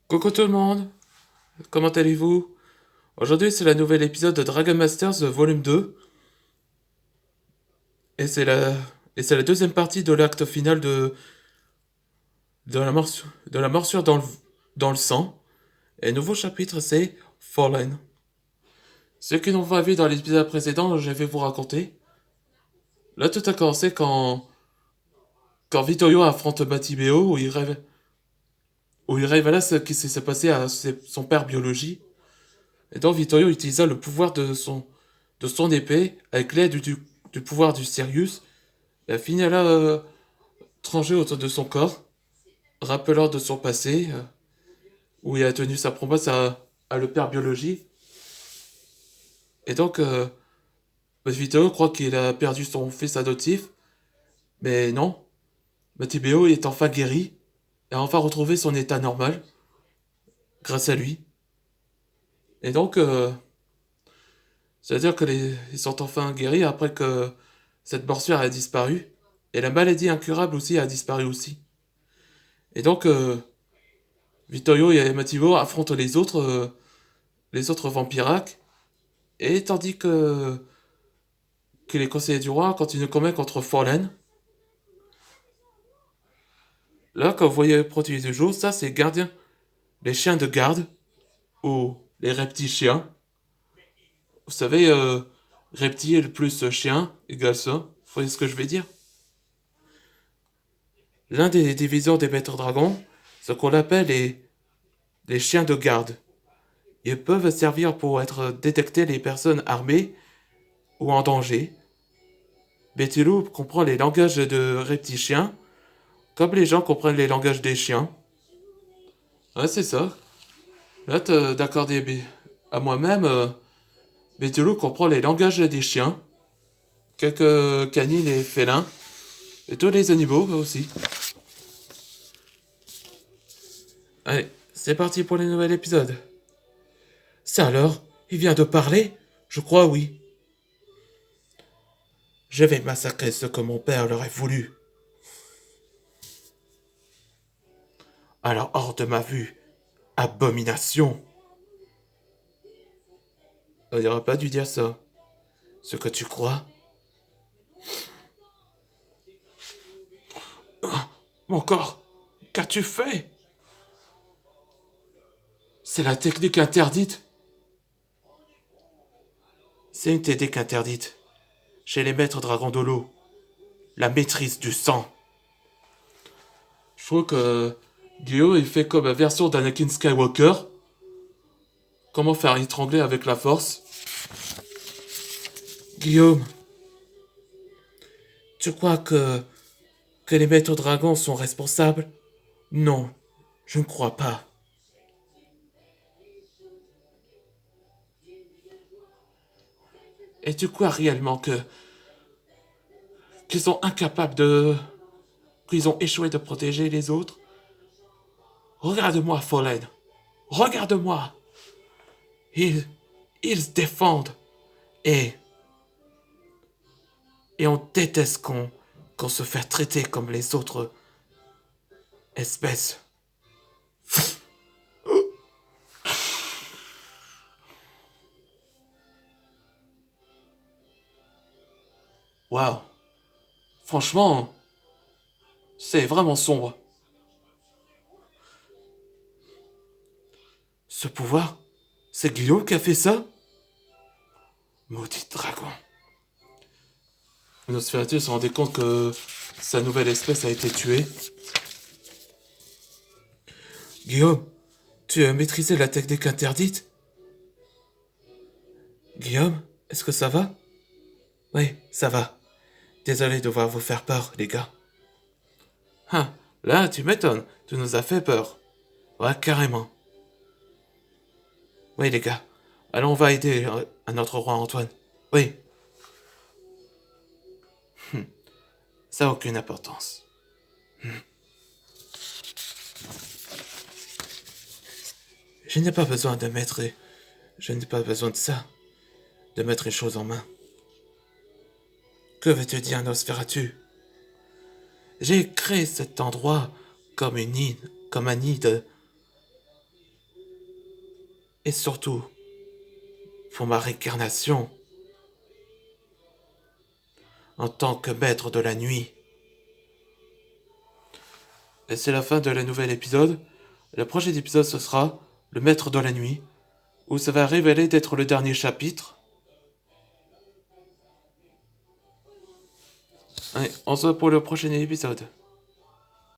Coucou tout le monde, comment allez-vous? Aujourd'hui c'est la nouvelle épisode de Dragon Masters Volume 2 et c'est la deuxième partie de l'acte final de la morsure dans le sang. Et le nouveau chapitre c'est Fallen. Ce qui n'ont pas vu dans l'épisode précédent, je vais vous raconter. Là tout a commencé quand Vittorio affronte Batibeo où il révéla ce qui s'est passé à son père biologie. Et donc Vittorio utilisa le pouvoir de son épée avec l'aide du pouvoir du Sirius. La fine a tranché autour de son corps, rappelant de son passé, où il a tenu sa promesse à le père biologie. Et donc, Vittorio croit qu'il a perdu son fils adoptif, mais non. Matibeo est enfin guéri et a enfin retrouvé son état normal, grâce à lui. Et donc, c'est-à-dire ils sont enfin guéris après que cette morsure a disparu. Et la maladie incurable aussi a disparu aussi. Et donc, Vittorio et Matibeo affrontent les autres vampiracs. Et tandis que les conseillers du roi continuent quand même contre Forlan. Là, quand vous voyez le produit du jour, ça c'est gardien. Les chiens de garde, ou les reptiliens. Vous savez, reptile plus chien égale ça. Vous voyez ce que je vais dire? L'un des divisions des maîtres dragons, ce qu'on appelle les chiens de garde. Ils peuvent servir pour être détecter les personnes armées ou en danger. Betulu comprend les langages de reptiliens, comme les gens comprennent les langages des chiens. Ouais, c'est ça. Là, d'accorder à moi-même, Betulu comprend les langages des chiens, quelques canines et félins, et tous les animaux aussi. Allez, c'est parti pour le nouvel épisode. C'est alors, il vient de parler? Je crois oui. Je vais massacrer ce que mon père leur a voulu. Alors hors de ma vue, abomination. On n'aurait pas dû dire ça. Ce que tu crois? Mon corps, qu'as-tu fait? C'est la technique interdite. C'est une technique interdite. Chez les maîtres dragons de l'eau. La maîtrise du sang. Je trouve que Guillaume il fait comme la version d'Anakin Skywalker. Comment faire étrangler avec la force. Guillaume, tu crois que les maîtres dragons sont responsables? Non, je ne crois pas. Et tu crois réellement qu'ils sont incapables de... qu'ils ont échoué de protéger les autres? Regarde-moi, Fallen. Regarde-moi. Ils... ils se défendent. Et... et on déteste qu'on se fait traiter comme les autres espèces. Waouh. Franchement, c'est vraiment sombre. Ce pouvoir, c'est Guillaume qui a fait ça? Maudit dragon. Nosferatu se rendait compte que sa nouvelle espèce a été tuée. Guillaume, tu as maîtrisé la technique interdite? Guillaume, est-ce que ça va? Oui, ça va. Désolé de devoir vous faire peur, les gars. Ah, là, tu m'étonnes. Tu nous as fait peur. Ouais, carrément. Oui, les gars. Allons, on va aider à notre roi Antoine. Oui. Ça n'a aucune importance. Je n'ai pas besoin de mettre... Je n'ai pas besoin de ça. De mettre les choses en main. Que veux-tu dire, Nosferatu? J'ai créé cet endroit comme comme un nid Et surtout, pour ma réincarnation, en tant que maître de la nuit. Et c'est la fin de la nouvelle épisode. Le prochain épisode, ce sera le maître de la nuit, où ça va révéler d'être le dernier chapitre. Allez, on se voit pour le prochain épisode.